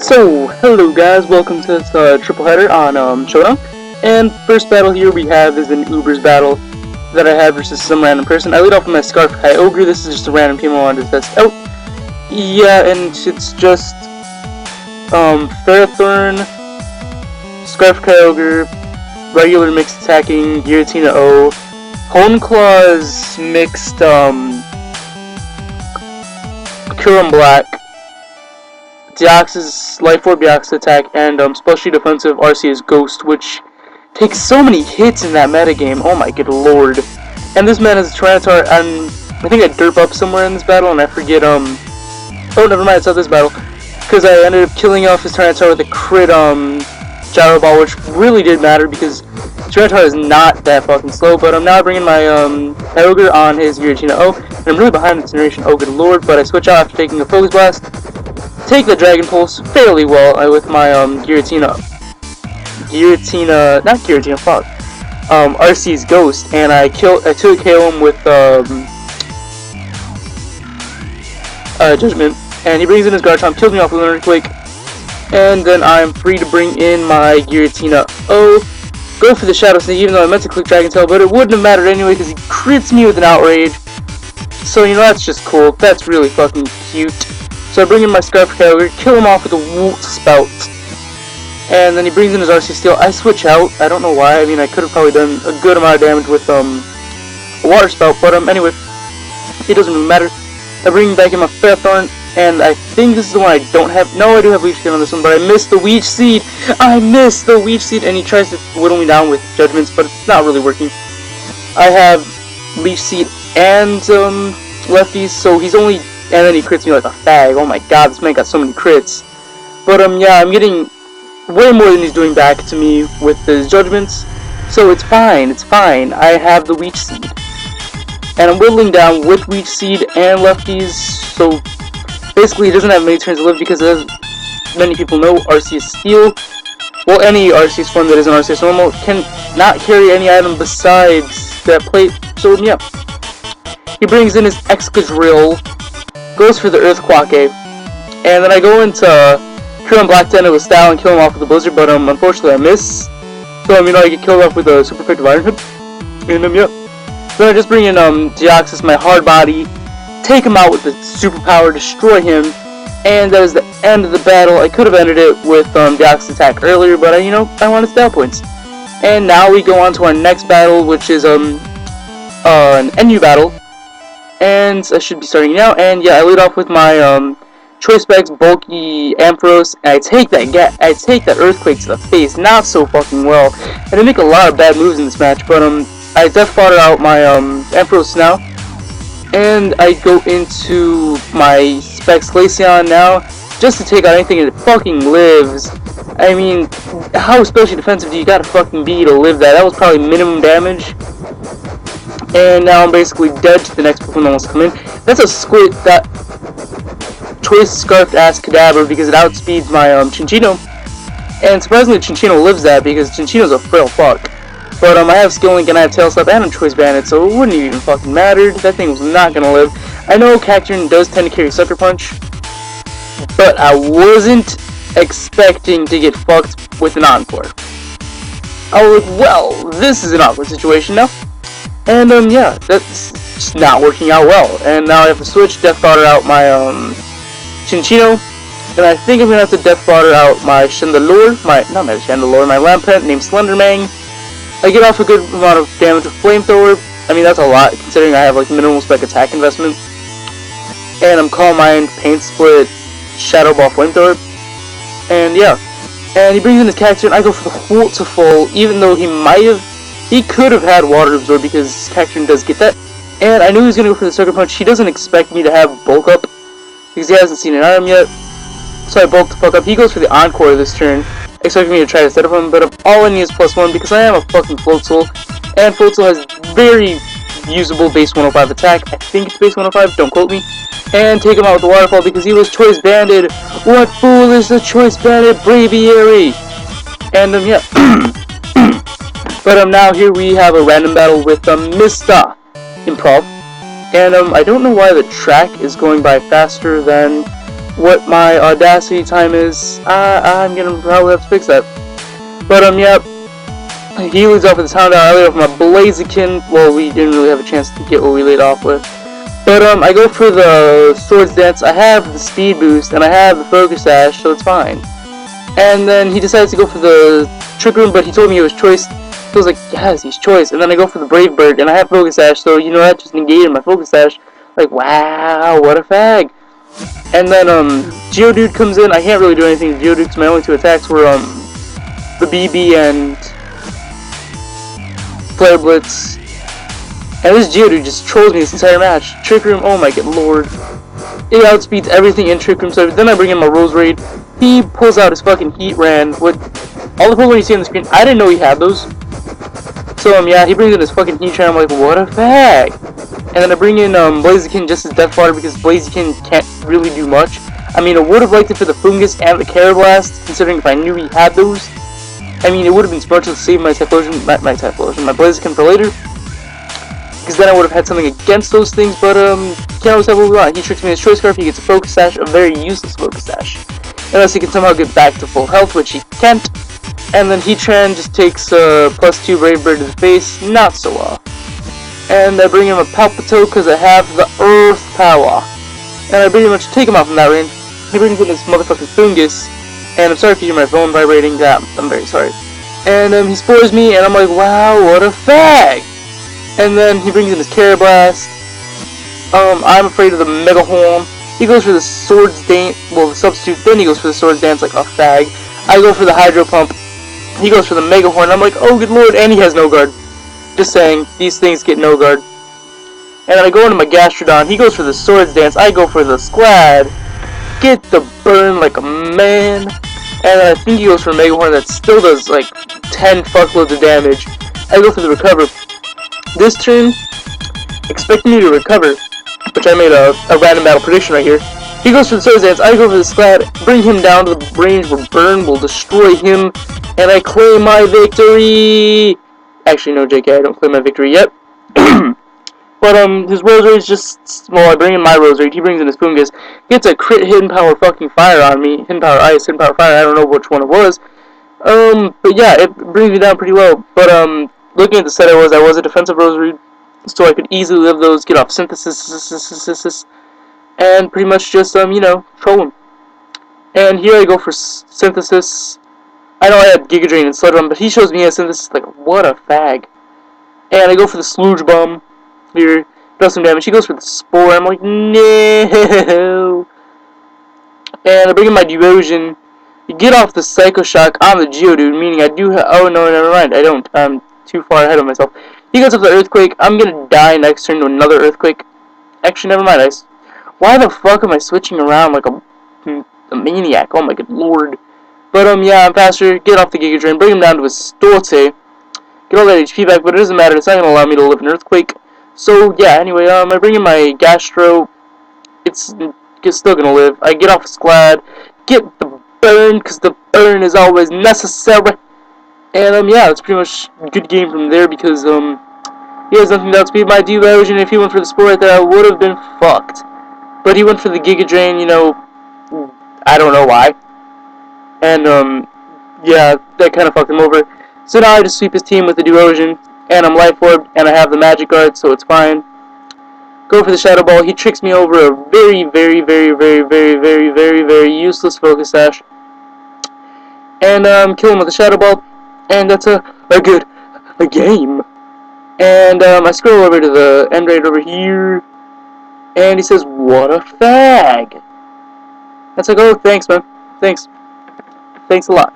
So, hello guys, welcome to this triple header on Showdown. And first battle here we have is an Uber's battle that I had versus some random person. I lead off with my Scarf Kyogre. This is just a random team I wanted to test out. Yeah, and it's just Ferrothorn, Scarf Kyogre, regular mixed attacking, Giratina O, Honeclaws mixed Kyurem Black, Deoxys, Life Orb Deoxys attack, and specialty defensive Arceus Ghost, which takes so many hits in that metagame. Oh my good lord. And this man is a Tyranitar, and I think I derp up somewhere in this battle, and I forget, oh never mind, it's not this battle, because I ended up killing off his Tyranitar with a crit, Gyro Ball, which really did matter, because Tyranitar is not that fucking slow, but I'm now bringing my, Kyogre on his Giratina O, and I'm really behind this generation, oh good lord, but I switch out after taking a Focus Blast, take the Dragon Pulse fairly well with my Arceus Ghost, and I took KO him with Judgment, and he brings in his Garchomp, kills me off with an Earthquake, and then I'm free to bring in my Giratina O, go for the Shadow Sneak, even though I meant to click Dragon Tail, but it wouldn't have mattered anyway because he crits me with an Outrage, so you know that's just cool, that's really fucking cute. So I bring in my Scarf Kyogre, kill him off with a Woot Spout, and then he brings in his Arceus Steel. I switch out, I don't know why, I mean I could have probably done a good amount of damage with a Water Spout, but anyway, it doesn't really matter. I bring back in my Ferrothorn, and I think this is the one I don't have, no I do have Leech Seed on this one, but I missed the Leech Seed! I missed the Leech Seed, and he tries to whittle me down with Judgments, but it's not really working. I have Leech Seed and Lefties, so he's only... And then he crits me like a fag. Oh my god, this man got so many crits. But yeah, I'm getting way more than he's doing back to me with his Judgments. So it's fine, it's fine. I have the Leech Seed. And I'm whittling down with Leech Seed and Lefties. So basically he doesn't have many turns to live because as many people know, Arceus Steel, well any Arceus form that isn't Arceus Normal, can not carry any item besides that plate. So yeah. He brings in his Excadrill, goes for the Earthquake, and then I go into Kyurem Black Tended with Style and kill him off with the Blizzard, but unfortunately I miss. So you know I get killed off with a Super Effective Iron Hip. And yeah. Then I just bring in Deoxys, my hard body, take him out with the superpower, destroy him, and that is the end of the battle. I could have ended it with Deoxys attack earlier, but you know, I wanted style points. And now we go on to our next battle, which is an NU battle. And I should be starting now, and yeah, I lead off with my Choice Bags, Bulky Ampharos, and I take that Earthquake to the face, not so fucking well. And I make a lot of bad moves in this match, but I Death Fodder out my Ampharos now, and I go into my Specs Glaceon now, just to take out anything that fucking lives. I mean, how especially defensive do you gotta fucking be to live that? That was probably minimum damage. And now I'm basically dead to the next Pokemon that wants to come in. That's a Squid, that Choice Scarfed Ass Kadabra, because it outspeeds my Chinchino. And surprisingly Chinchino lives that because Chinchino's a frail fuck. But I have Skill Link and I have Tail Slap and a Choice Bandit, so it wouldn't even fucking matter. That thing was not gonna live. I know Cacturne does tend to carry Sucker Punch, but I wasn't expecting to get fucked with an Encore. I was like, well, this is an awkward situation now. And yeah, that's just not working out well. And now I have to switch Death Fodder out my Chinchino. And I think I'm gonna have to Death Fodder out my Chandelure, my Lampent named Slendermang. I get off a good amount of damage with Flamethrower. I mean that's a lot considering I have like minimal spec attack investment. And I'm Calm Mind, Pain Split, Shadow Ball, Flamethrower. And yeah. And he brings in his Cacturne, I go for the Volt to full, even though he could have had Water Absorb because Cacturne does get that. And I knew he was going to go for the Sucker Punch. He doesn't expect me to have Bulk Up because he hasn't seen an item yet. So I bulk the fuck up. He goes for the Encore this turn, expecting me to try to set up him, but all I need is +1 because I am a fucking Floatzel. And Floatzel has very usable base 105 attack. I think it's base 105, don't quote me. And take him out with the Waterfall because he was Choice Banded. What fool is the Choice Banded Braviary? And yeah. But now here we have a random battle with Mr. Improv. And I don't know why the track is going by faster than what my audacity time is. I'm gonna probably have to fix that. But yeah, he leads off with the Showdown. I lead off with my Blaziken. Well, we didn't really have a chance to get what we laid off with. But I go for the Swords Dance. I have the Speed Boost and I have the Focus Sash, so it's fine. And then he decides to go for the Trick Room, but he told me it was choice. So I was like, yes, he's choice. And then I go for the Brave Bird, and I have Focus Sash, so you know that just negated my Focus Sash. Like, wow, what a fag. And then Geodude comes in. I can't really do anything to Geodude because my only two attacks were the BB and Flare Blitz. And this Geodude just trolls me this entire match. Trick Room, oh my good lord. It outspeeds everything in Trick Room, so then I bring in my Roserade. He pulls out his fucking Heat Ran with all the Pokemon you see on the screen. I didn't know he had those. So yeah, he brings in his fucking Heat Ran. I'm like, what a fag. And then I bring in Blaziken just as Death Fodder because Blaziken can't really do much. I mean, I would have liked it for the Fungus and the Carablast, considering if I knew he had those. I mean, it would have been smart to save my my Blaziken for later. Because then I would have had something against those things, but can't always have what we want. He tricks me in his Choice Scarf, he gets a Focus Sash, a very useless Focus Sash. Unless he can somehow get back to full health, which he can't. And then Heatran just takes +2 Brave Bird to the face, not so well. And I bring him a Palpito because I have the Earth Power. And I pretty much take him out from that range. He brings in his motherfucking Fungus. And I'm sorry if you hear my phone vibrating, I'm very sorry. And he spores me, and I'm like, wow, what a fag! And then he brings in his Carablast. I'm afraid of the Mega Horn. He goes for the Swords Dance, well, the Substitute, then he goes for the Swords Dance like a fag. I go for the Hydro Pump. He goes for the Mega Horn. I'm like, oh good lord, and he has no guard. Just saying, these things get no guard. And then I go into my Gastrodon. He goes for the Swords Dance. I go for the Squad. Get the burn like a man. And then I think he goes for a Mega Horn that still does like 10 fuckloads of damage. I go for the Recover. This turn, expecting me to recover, which I made a random battle prediction right here. He goes for the Swords Dance, I go for the Sclad, bring him down to the range where Burn will destroy him, and I claim my victory! Actually, no, JK, I don't claim my victory yet. But, his Roserade is just, well, I bring in my Roserade, he brings in his Fungus, gets a crit Hidden Power fucking Fire on me, Hidden Power Ice, Hidden Power Fire, I don't know which one it was. But yeah, it brings me down pretty low, but, looking at the set I was a defensive Roserade, so I could easily live those, get off Synthesis, and pretty much just, you know, troll him. And here I go for Synthesis. I know I had Giga Drain and Sludge Bomb, but he shows me a Synthesis, like, what a fag. And I go for the Sludge Bomb here, does some damage. He goes for the Spore, I'm like, no. And I bring in my Devotion. You get off the Psycho Shock on the Geodude, meaning I do oh no, never mind, I don't. I'm too far ahead of myself. He goes up the Earthquake. I'm gonna die next turn to another Earthquake. Actually, never mind. Why the fuck am I switching around like a maniac? Oh my good lord. But yeah, I'm faster. Get off the Giga Drain. Bring him down to his Storte. Get all that HP back, but it doesn't matter. It's not gonna allow me to live an Earthquake. So yeah. Anyway, I bring in my Gastro. It's still gonna live. I get off Sclad. Get the burn, because the burn is always necessary. And yeah, that's pretty much a good game from there because he has nothing to outspeed my Devotion. If he went for the Spore right there, I would have been fucked. But he went for the Giga Drain, you know, I don't know why. And yeah, that kind of fucked him over. So now I just sweep his team with the Devotion, and I'm Life Orb, and I have the Magic Guard, so it's fine. Go for the Shadow Ball. He tricks me over a very, very, very, very, very, very, very, very useless Focus Sash. And kill him with the Shadow Ball. And that's a game. And I scroll over to the end right over here. And he says, what a fag. That's like, oh, thanks, man. Thanks a lot.